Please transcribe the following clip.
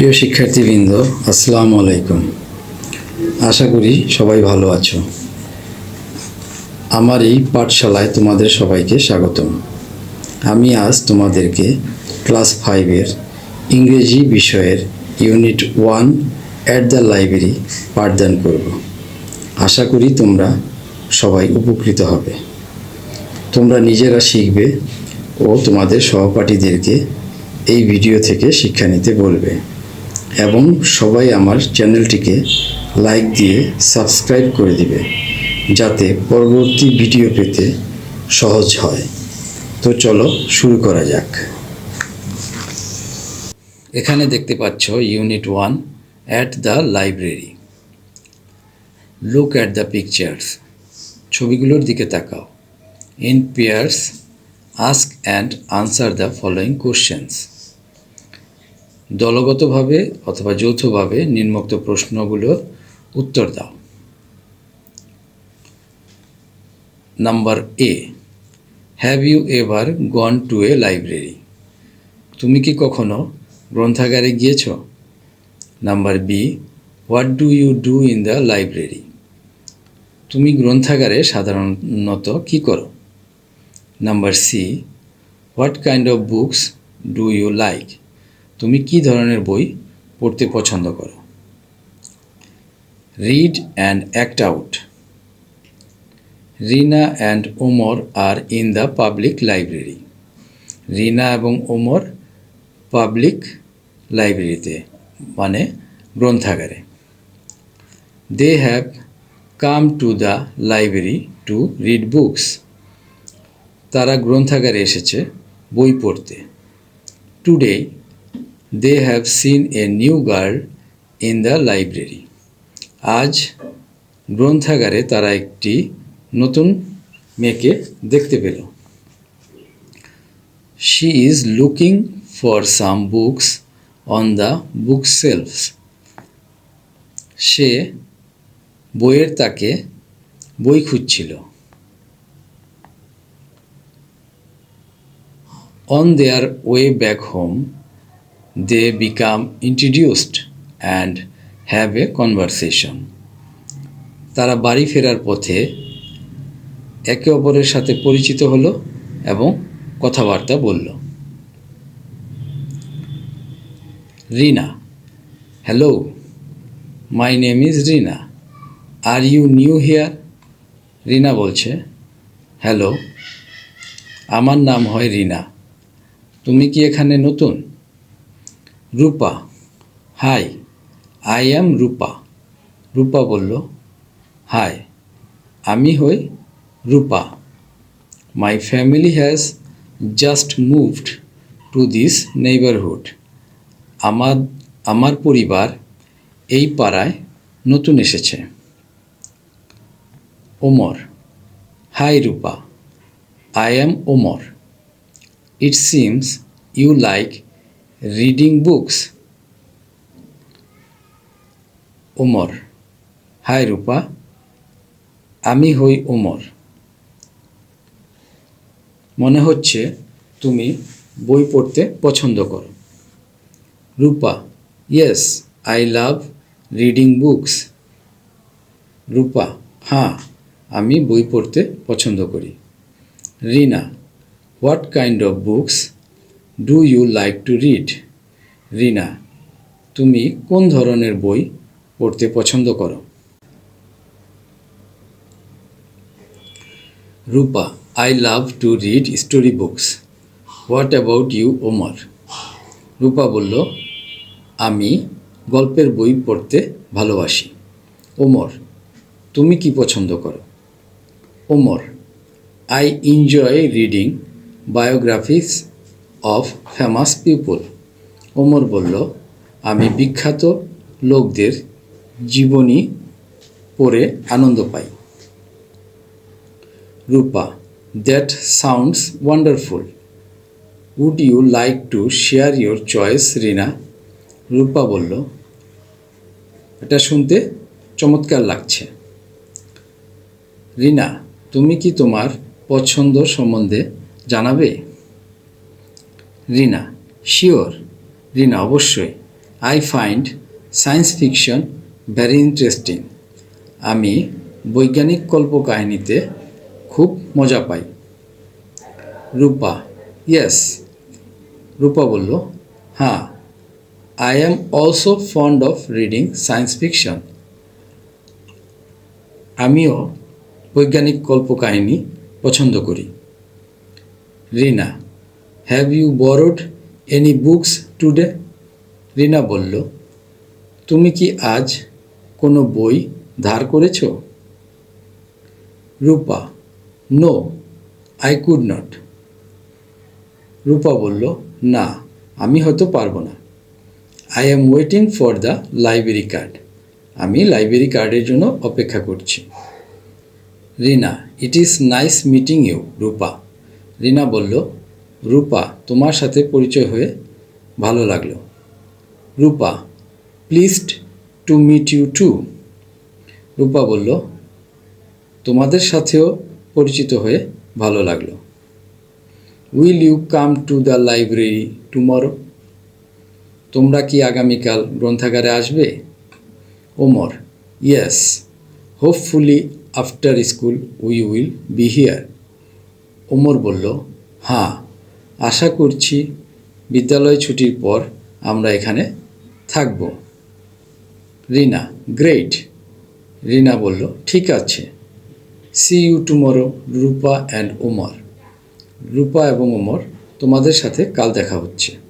প্রিয় শিক্ষার্থীবৃন্দ, আসসালামু আলাইকুম। আশা করি সবাই ভালো আছো। আমার এই পাঠশালায় তোমাদের সবাইকে স্বাগতম। আমি আজ তোমাদেরকে ক্লাস 5-এর ইংরেজি বিষয়ের ইউনিট 1 অ্যাট দ্য লাইব্রেরি পাঠদান করব। আশা করি তোমরা সবাই উপকৃত হবে। তোমরা নিজেরা শিখবে ও তোমাদের সহপাঠীদেরকে এই ভিডিও থেকে শিক্ষা নিতে বলবে এবং সবাই আমার চ্যানেলটিকে লাইক দিয়ে সাবস্ক্রাইব করে দিবে যাতে পরবর্তী ভিডিও পেতে সহজ হয়। তো চলো শুরু করা যাক। এখানে দেখতে পাচ্ছ unit 1 at the library. Look at the pictures. ছবিগুলোর দিকে তাকাও। In pairs ask and answer the following questions. দলগতভাবে অথবা যৌথভাবে নিম্নোক্ত প্রশ্নগুলোর উত্তর দাও। Number A, have you ever gone to a library? তুমি কি কখনো গ্রন্থাগারে গিয়েছ? Number B, what do you do in the library? তুমি গ্রন্থাগারে সাধারণত কি করো? Number C, what kind of books do you like? তুমি কি ধরনের বই পড়তে পছন্দ করো? Read and act out. Rina and Omar are in the public library. Rina এবং ওমর পাবলিক লাইব্রেরিতে মানে গ্রন্থাগারে। They have come to the library to read books. তারা গ্রন্থাগারে এসেছে বই পড়তে। Today they have seen a new girl in the library. আজ গ্রন্থাগারে তারা একটি নতুন মেয়েকে দেখতে পেল। She is looking for some books on the bookshelves. সে বইয়ের তাকে বই খুঁজছিল। On their way back home they become introduced and have a conversation. তারা বাড়ি ফেরার পথে একে অপরের সাথে পরিচিত হলো এবং কথাবার্তা বলল। Rina, hello, my name is Rina, are you new here? Rina বলছে, হ্যালো, আমার নাম হয় রিনা, তুমি কি এখানে নতুন? রূপা, হাই, আই অ্যাম রূপা। রূপা বলল, হাই, আমি হই Rupa. My family has just moved to this neighbourhood. আমার পরিবার এই পাড়ায় নতুন এসেছে। Omar, hi Rupa, I am Omar. It seems you like reading books. Omar, hi Rupa, আমি হই ওমর। মনে হচ্ছে তুমি বই পড়তে পছন্দ করো। Rupa, yes, I love reading books. Rupa, হ্যাঁ, আমি বই পড়তে পছন্দ করি। Rina, what kind of books do you like to read? Rina, তুমি কোন ধরনের বই পড়তে পছন্দ করো? Rupa, I love to read story books. What about you Omar? Rupa বলল, আমি গল্পের বই পড়তে ভালোবাসি। ওমর, তুমি কি পছন্দ করো? Omar, I enjoy reading biographies of famous people. Omar বলল, আমি বিখ্যাত লোকদের জীবনী পড়ে আনন্দ পাই। Rupa, that sounds wonderful. Would you like to share your choice Rina? Rupa বলল, এটা শুনতে চমৎকার লাগছে। রিনা, তুমি কি তোমার পছন্দ সম্বন্ধে জানাবে? রিনা, শিওর। রিনা, অবশ্যই, I find science fiction very interesting. আমি বৈজ্ঞানিক কল্পকাহিনীতে খুব মজা পাই। রূপা, ইয়েস। রূপা বলল, হ্যাঁ, I am also fond of reading science fiction. আমিও বৈজ্ঞানিক কল্পকাহিনী পছন্দ করি। Rina, have you borrowed any books today? Rina বলল, তুমি কি আজ কোনো বই ধার করেছ? Rupa, no, I could not. Rupa বলল, না, আমি হয়তো পারবো না। I am waiting for the library card. আমি লাইব্রেরি কার্ডের জন্য অপেক্ষা করছি। Rina, it is nice meeting you Rupa. Rina বলল, রূপা, তোমার সাথে পরিচয় হয়ে ভালো লাগলো। Rupa, pleased to meet you too. Rupa বলল, তোমাদের সাথেও পরিচিত হয়ে ভালো লাগলো। Will you come to the library tomorrow? তোমরা কি আগামীকাল গ্রন্থাগারে আসবে? Omar, yes, hopefully after school we will be here. Omar বলল, হ্যাঁ, আশা করছি বিদ্যালয় ছুটির পর আমরা এখানে থাকব। রিনা, গ্রেট। রিনা বলল, ঠিক আছে, see you tomorrow Rupa and Omar. Rupa এবং ওমর, তোমাদের সাথে কাল দেখা হচ্ছে।